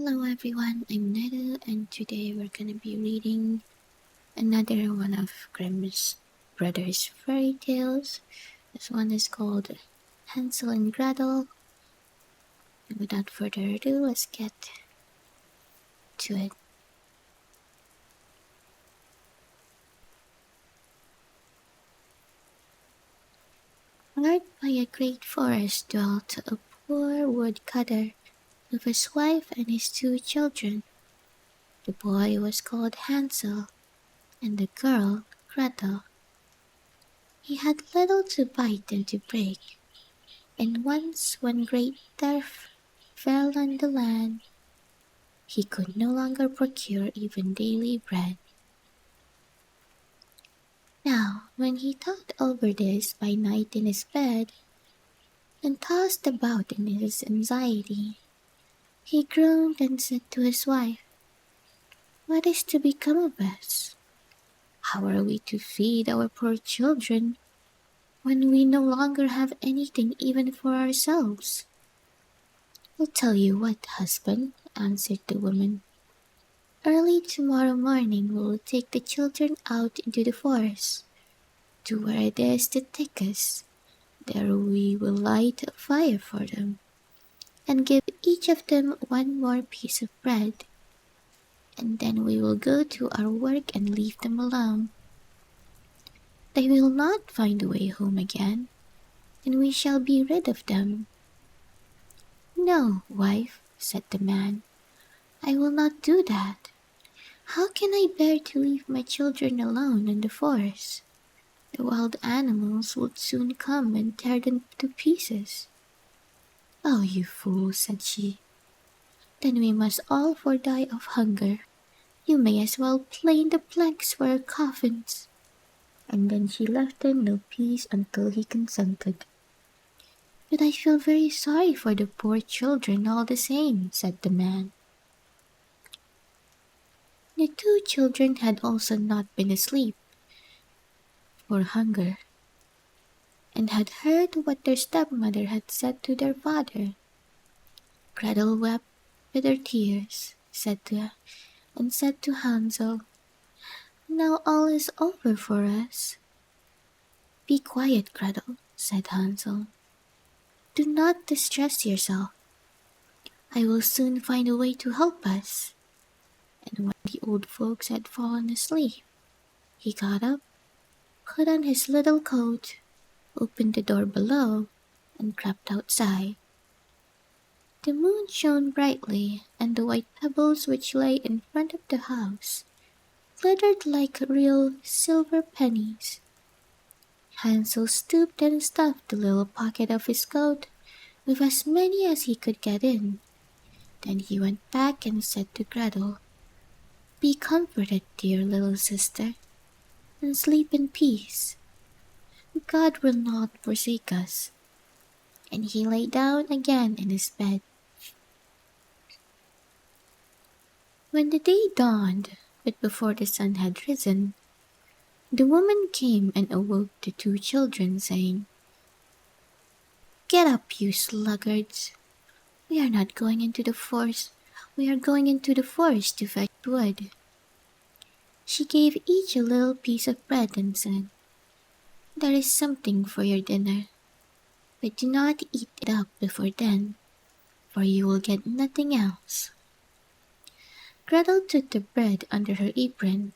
Hello everyone, I'm Neda and today we're gonna be reading another one of Grimm Brothers fairy tales. This one is called Hansel and Gretel. And without further ado, let's get to it. Hard by a great forest dwelt a poor woodcutter with his wife and his two children. The boy was called Hansel and the girl Gretel. He had little to bite and to break, and once when great dearth fell on the land, he could no longer procure even daily bread. Now, when he thought over this by night in his bed, and tossed about in his anxiety, he groaned and said to his wife, "What is to become of us? How are we to feed our poor children when we no longer have anything even for ourselves?" "I'll tell you what, husband," answered the woman. "Early tomorrow morning we will take the children out into the forest, to where it is the thickest. There we will light a fire for them, and give each of them one more piece of bread, and then we will go to our work and leave them alone. They will not find a way home again, and we shall be rid of them." "No, wife," said the man, "I will not do that. How can I bear to leave my children alone in the forest? The wild animals would soon come and tear them to pieces." "Oh, you fool," said she, "then we must all four die of hunger. You may as well plane the planks for our coffins." And then she left him no peace until he consented. "But I feel very sorry for the poor children all the same," said the man. The two children had also not been asleep for hunger, and had heard what their stepmother had said to their father. Gretel wept bitter tears, and said to Hansel, "Now all is over for us." "Be quiet, Gretel," said Hansel. "Do not distress yourself. I will soon find a way to help us." And when the old folks had fallen asleep, he got up, put on his little coat, opened the door below, and crept outside. The moon shone brightly, and the white pebbles which lay in front of the house glittered like real silver pennies. Hansel stooped and stuffed the little pocket of his coat with as many as he could get in. Then he went back and said to Gretel, "Be comforted, dear little sister, and sleep in peace. God will not forsake us." And he lay down again in his bed. When the day dawned, but before the sun had risen, the woman came and awoke the two children, saying, "Get up, you sluggards. We are not going into the forest. We are going into the forest to fetch wood." She gave each a little piece of bread and said, "There is something for your dinner, but do not eat it up before then, for you will get nothing else." Gretel took the bread under her apron,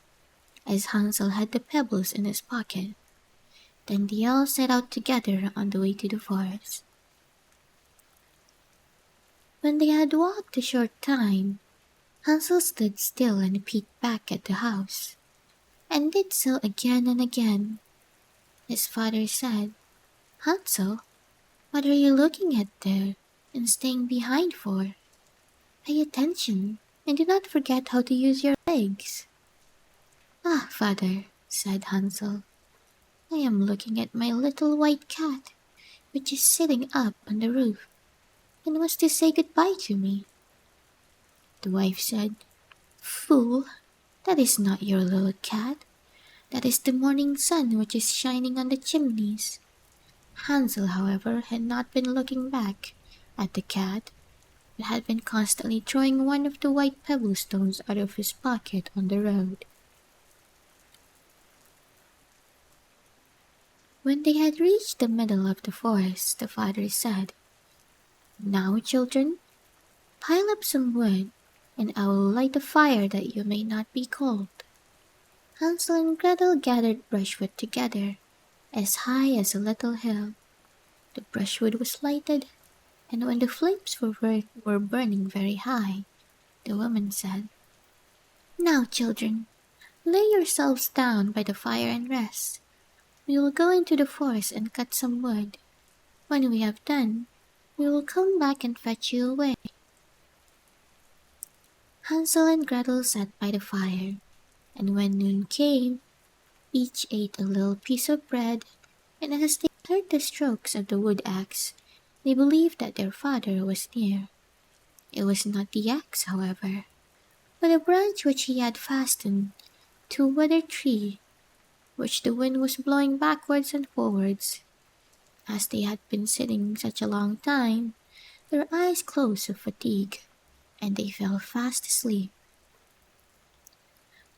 as Hansel had the pebbles in his pocket. Then they all set out together on the way to the forest. When they had walked a short time, Hansel stood still and peeped back at the house, and did so again and again. His father said, "Hansel, what are you looking at there and staying behind for? Pay attention, and do not forget how to use your legs." "Ah, father," said Hansel, "I am looking at my little white cat, which is sitting up on the roof, and wants to say goodbye to me." The wife said, "Fool, that is not your little cat. That is the morning sun which is shining on the chimneys." Hansel, however, had not been looking back at the cat, but had been constantly throwing one of the white pebble stones out of his pocket on the road. When they had reached the middle of the forest, the father said, "Now, children, pile up some wood, and I will light a fire that you may not be cold." Hansel and Gretel gathered brushwood together, as high as a little hill. The brushwood was lighted, and when the flames were burning very high, the woman said, "Now, children, lay yourselves down by the fire and rest. We will go into the forest and cut some wood. When we have done, we will come back and fetch you away." Hansel and Gretel sat by the fire, and when noon came, each ate a little piece of bread, and as they heard the strokes of the wood axe, they believed that their father was near. It was not the axe, however, but a branch which he had fastened to a withered tree, which the wind was blowing backwards and forwards. As they had been sitting such a long time, their eyes closed with fatigue, and they fell fast asleep.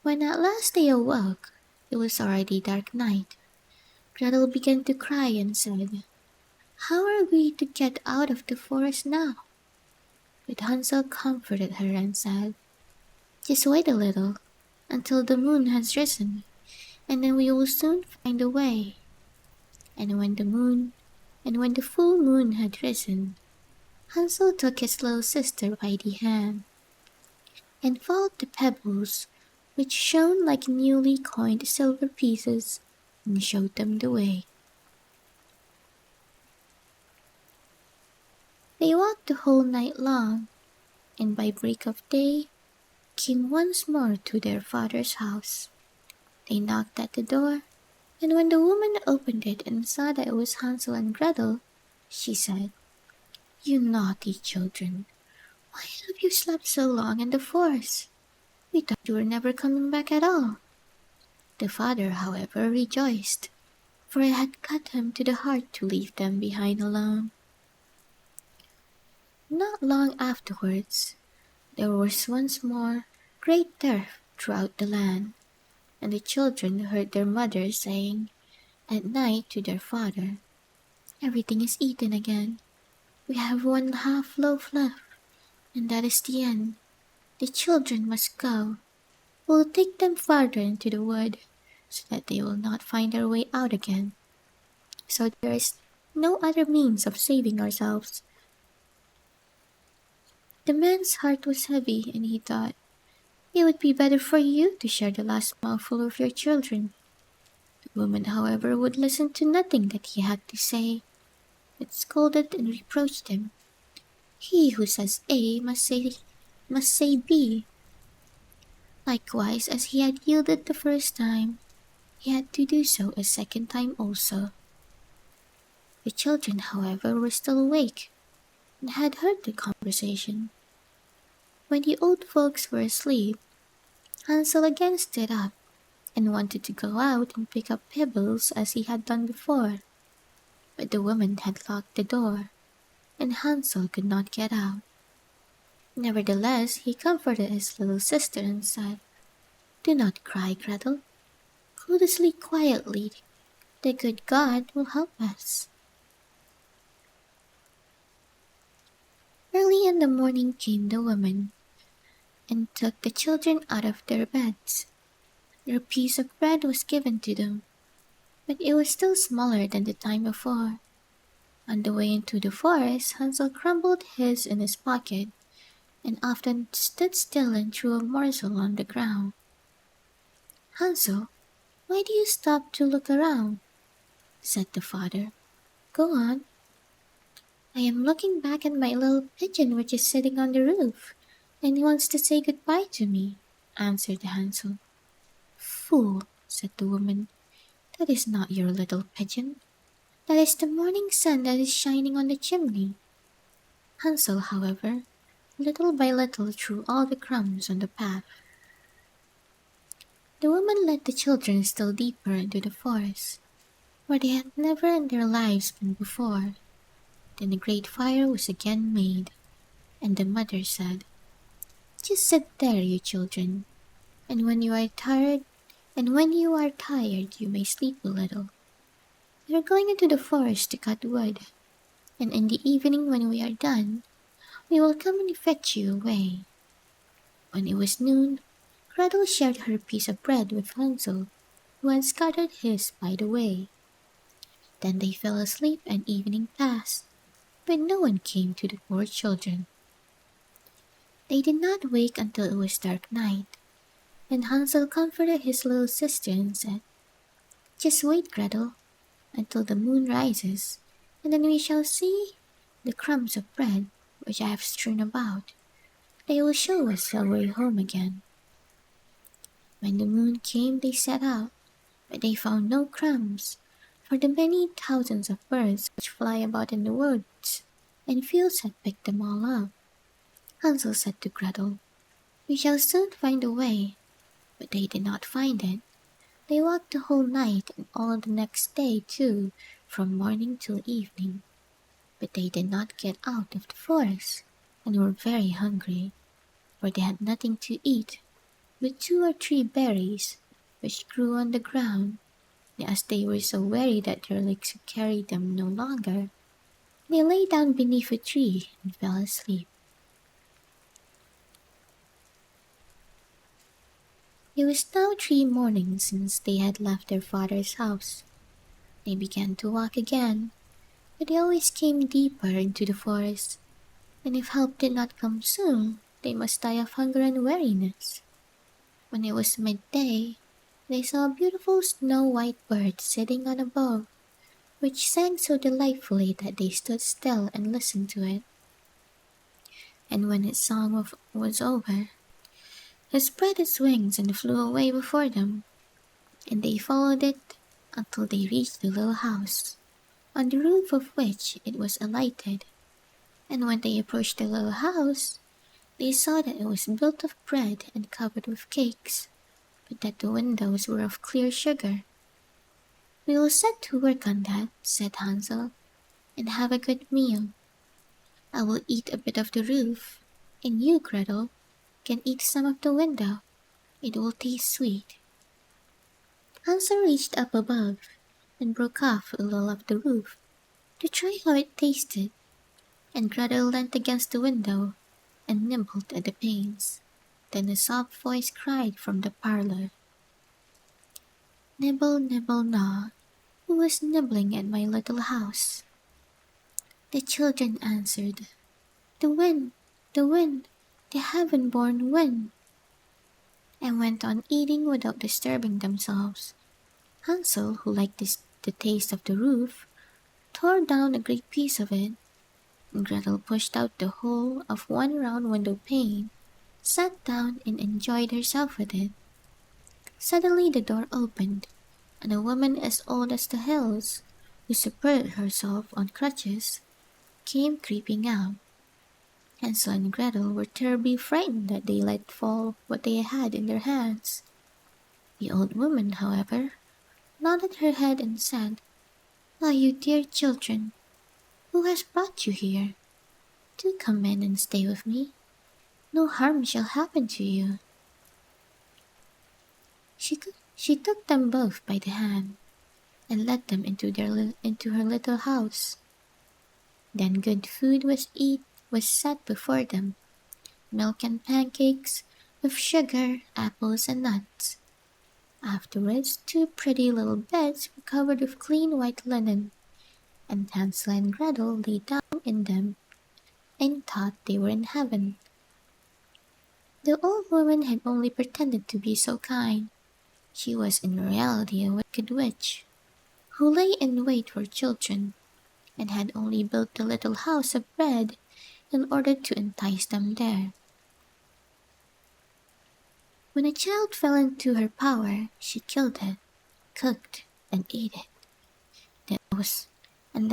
When at last they awoke, it was already dark night. Gretel began to cry and said, "How are we to get out of the forest now?" But Hansel comforted her and said, "Just wait a little, until the moon has risen, and then we will soon find a way." And when the full moon had risen, Hansel took his little sister by the hand, and followed the pebbles, which shone like newly coined silver pieces, and showed them the way. They walked the whole night long, and by break of day came once more to their father's house. They knocked at the door, and when the woman opened it and saw that it was Hansel and Gretel, she said, "You naughty children, why have you slept so long in the forest? We thought you were never coming back at all." The father, however, rejoiced, for it had cut him to the heart to leave them behind alone. Not long afterwards, there was once more great dearth throughout the land, and the children heard their mother saying at night to their father, "Everything is eaten again. We have one half loaf left, and that is the end. The children must go. We'll take them farther into the wood, so that they will not find their way out again. So there is no other means of saving ourselves." The man's heart was heavy, and he thought, "It would be better for you to share the last mouthful with your children." The woman, however, would listen to nothing that he had to say, but scolded and reproached him. He who says A must say B. Likewise, as he had yielded the first time, he had to do so a second time also. The children, however, were still awake, and had heard the conversation. When the old folks were asleep, Hansel again stood up, and wanted to go out and pick up pebbles as he had done before. But the woman had locked the door, and Hansel could not get out. Nevertheless, he comforted his little sister and said, "Do not cry, Gretel. Go to sleep quietly. The good God will help us." Early in the morning came the woman, and took the children out of their beds. Their piece of bread was given to them, but it was still smaller than the time before. On the way into the forest, Hansel crumbled his in his pocket, and often stood still and threw a morsel on the ground. "Hansel, why do you stop to look around?" said the father. "Go on." "I am looking back at my little pigeon which is sitting on the roof, and he wants to say good-bye to me," answered Hansel. "Fool," said the woman, "that is not your little pigeon. That is the morning sun that is shining on the chimney." Hansel, however, little by little threw all the crumbs on the path. The woman led the children still deeper into the forest, where they had never in their lives been before. Then a great fire was again made. And the mother said, "Just sit there, you children, and when you are tired, you may sleep a little. We are going into the forest to cut wood, and in the evening when we are done, we will come and fetch you away." When it was noon, Gretel shared her piece of bread with Hansel, who had scattered his by the way. Then they fell asleep and evening passed, but no one came to the poor children. They did not wake until it was dark night, and Hansel comforted his little sister and said, "Just wait, Gretel, until the moon rises, and then we shall see the crumbs of bread which I have strewn about. They will show us our way home again." When the moon came they set out, but they found no crumbs, for the many thousands of birds which fly about in the woods and fields had picked them all up. Hansel said to Gretel, "We shall soon find a way," but they did not find it. They walked the whole night and all the next day too, from morning till evening, but they did not get out of the forest, and were very hungry, for they had nothing to eat but 2 or 3 berries which grew on the ground, and as they were so weary that their legs could carry them no longer, they lay down beneath a tree and fell asleep. It was now 3 mornings since they had left their father's house. They began to walk again, but they always came deeper into the forest, and if help did not come soon, they must die of hunger and weariness. When it was midday, they saw a beautiful snow-white bird sitting on a bough, which sang so delightfully that they stood still and listened to it. And when its song was over, it spread its wings and flew away before them, and they followed it until they reached the little house, on the roof of which it was alighted. And when they approached the little house, they saw that it was built of bread and covered with cakes, but that the windows were of clear sugar. "We will set to work on that," said Hansel, "and have a good meal. I will eat a bit of the roof, and you, Gretel, can eat some of the window. It will taste sweet." Hansel reached up above and broke off a little of the roof to try how it tasted, and Gretel leant against the window and nibbled at the panes. Then a soft voice cried from the parlour, "Nibble, nibble, gnaw, who is nibbling at my little house?" The children answered, "The wind, the wind, the heaven-born wind," and went on eating without disturbing themselves. Hansel, who liked the taste of the roof, tore down a great piece of it, and Gretel pushed out the whole of one round window pane, sat down and enjoyed herself with it. Suddenly the door opened, and a woman as old as the hills, who supported herself on crutches, came creeping out. Hansel and Gretel were terribly frightened that they let fall what they had in their hands. The old woman, however, nodded her head and said, "Ah, you dear children, who has brought you here? Do come in and stay with me. No harm shall happen to you." She took them both by the hand and led them into her little house. Then good food was set before them, milk and pancakes, with sugar, apples, and nuts. Afterwards 2 pretty little beds were covered with clean white linen, and Hansel and Gretel lay down in them and thought they were in heaven. The old woman had only pretended to be so kind. She was in reality a wicked witch, who lay in wait for children, and had only built the little house of bread in order to entice them there. When a child fell into her power, she killed it, cooked, and ate it. That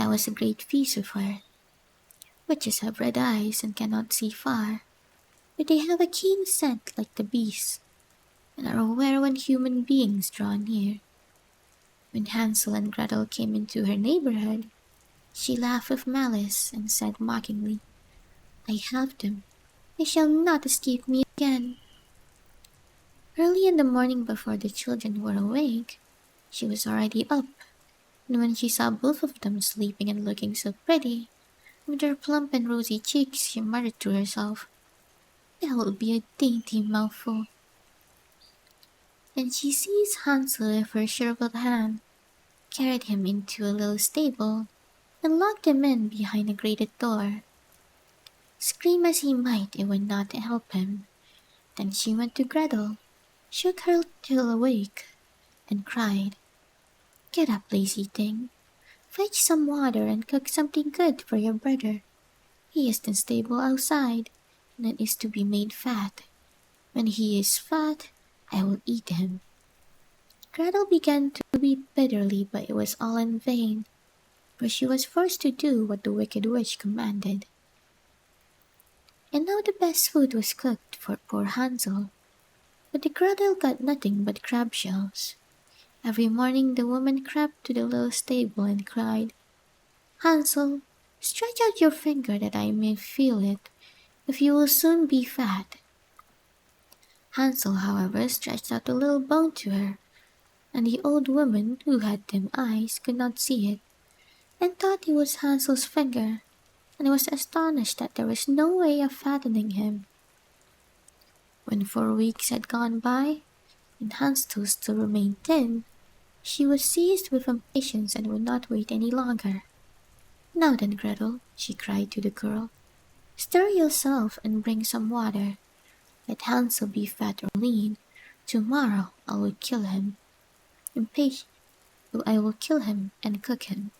was a great feast with her. Witches have red eyes and cannot see far, but they have a keen scent like the beasts, and are aware when human beings draw near. When Hansel and Gretel came into her neighborhood, she laughed with malice and said mockingly, I have them. They shall not escape me again. Early in the morning before the children were awake, she was already up, and when she saw both of them sleeping and looking so pretty, with their plump and rosy cheeks, she muttered to herself, "That will be a dainty mouthful." Then she seized Hansel with her shriveled hand, carried him into a little stable, and locked him in behind a grated door. Scream as he might, it would not help him. Then she went to Gretel, shook her till awake, and cried, "Get up, lazy thing. Fetch some water and cook something good for your brother. He is in the stable outside, and is to be made fat. When he is fat, I will eat him." Gretel began to weep bitterly, but it was all in vain, for she was forced to do what the wicked witch commanded. And now the best food was cooked for poor Hansel, but the Gretel got nothing but crab shells. Every morning the woman crept to the little stable and cried, "Hansel, stretch out your finger that I may feel it, if you will soon be fat." Hansel, however, stretched out a little bone to her, and the old woman, who had dim eyes, could not see it, and thought it was Hansel's finger, and was astonished that there was no way of fattening him. When 4 weeks had gone by, and Hansel still remained thin, she was seized with impatience and would not wait any longer. "Now then, Gretel," she cried to the girl, "stir yourself and bring some water. Let Hansel be fat or lean, tomorrow I will kill him. Impatient, I will kill him and cook him."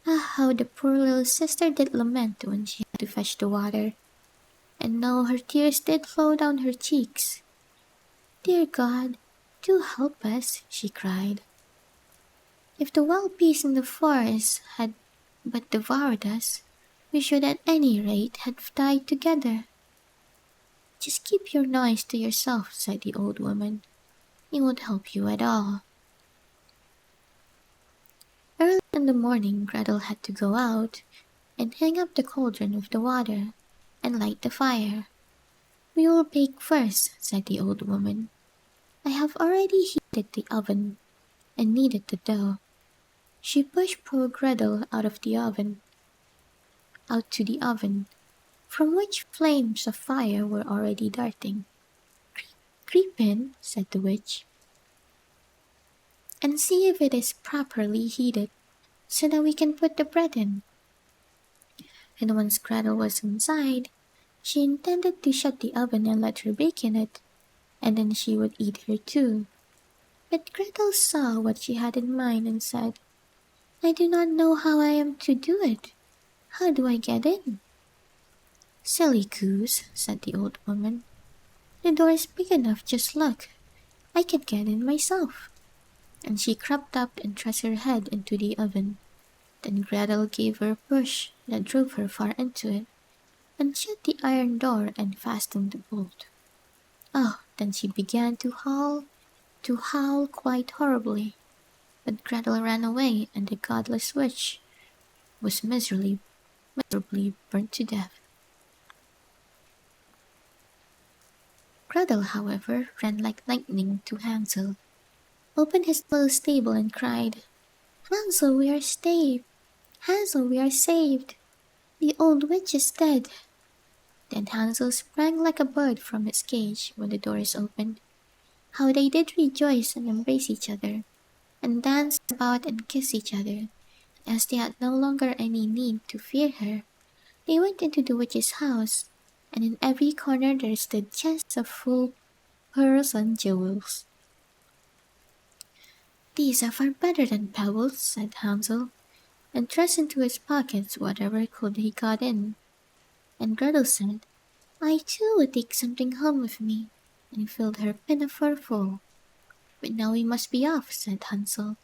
Ah, how the poor little sister did lament when she had to fetch the water, and now her tears did flow down her cheeks. "Dear God, do help us," she cried. "If the wild beasts in the forest had but devoured us, we should at any rate have died together." "Just keep your noise to yourself," said the old woman. "It won't help you at all." Early in the morning Gretel had to go out and hang up the cauldron with the water, and light the fire. "We will bake first," said the old woman. "I have already heated the oven and kneaded the dough." She pushed poor Gretel out to the oven, from which flames of fire were already darting. "Creep in," said the witch, "and see if it is properly heated, so that we can put the bread in." And once Gretel was inside, she intended to shut the oven and let her bake in it, and then she would eat her too. But Gretel saw what she had in mind and said, "I do not know how I am to do it. How do I get in?" "Silly goose," said the old woman. "The door is big enough, just look. I can get in myself." And she crept up and thrust her head into the oven. Then Gretel gave her a push that drove her far into it, and shut the iron door and fastened the bolt. Oh, then she began to howl quite horribly. But Gretel ran away, and the godless witch was miserably burnt to death. Gretel, however, ran like lightning to Hansel, opened his little stable, and cried, "Hansel, we are saved! Hansel, we are saved! The old witch is dead!" Then Hansel sprang like a bird from his cage when the doors opened. How they did rejoice and embrace each other, and dance about and kiss each other. As they had no longer any need to fear her, they went into the witch's house, and in every corner there stood chests of full pearls and jewels. "These are far better than pebbles," said Hansel, and thrust into his pockets whatever could he got in. And Gretel said, "I too would take something home with me," and filled her pinafore full. "But now we must be off," said Hansel,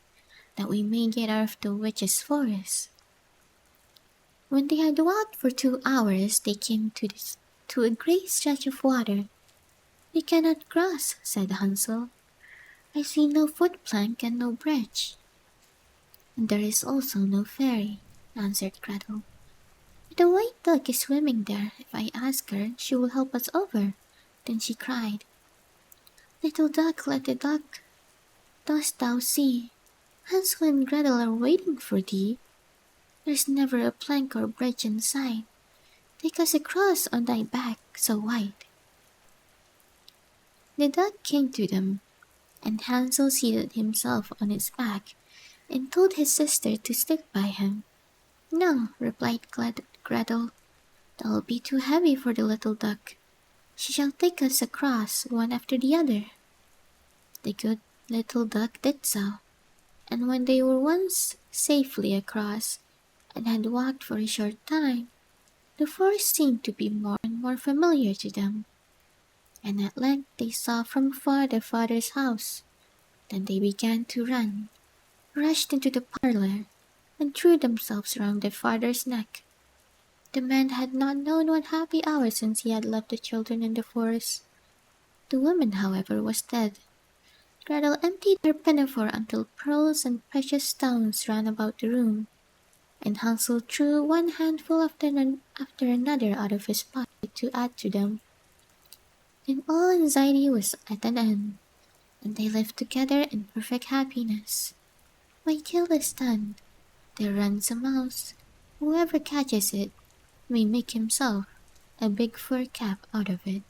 "that we may get out of the witch's forest." When they had walked for 2 hours, they came to a great stretch of water. "We cannot cross," said Hansel. "I see no foot-plank and no bridge." "And there is also no ferry," answered Gretel. The white duck is swimming there. If I ask her, she will help us over. Then she cried, Little duck, little duck, dost thou see? Hansel and Gretel are waiting for thee. There's never a plank or bridge in sight. Take us across on thy back so white. The duck came to them, and Hansel seated himself on its back and told his sister to stick by him. No, replied Gretel, that'll be too heavy for the little duck. She shall take us across, one after the other. The good little duck did so, and when they were once safely across, and had walked for a short time, the forest seemed to be more and more familiar to them, and at length they saw from afar their father's house. Then they began to run, rushed into the parlor, and threw themselves round their father's neck. The man had not known one happy hour since he had left the children in the forest. The woman, however, was dead. Gretel emptied her pinafore until pearls and precious stones ran about the room, and Hansel threw one handful after another out of his pocket to add to them. Then all anxiety was at an end, and they lived together in perfect happiness. My tale is done. There runs a mouse. Whoever catches it may make himself a big fur cap out of it.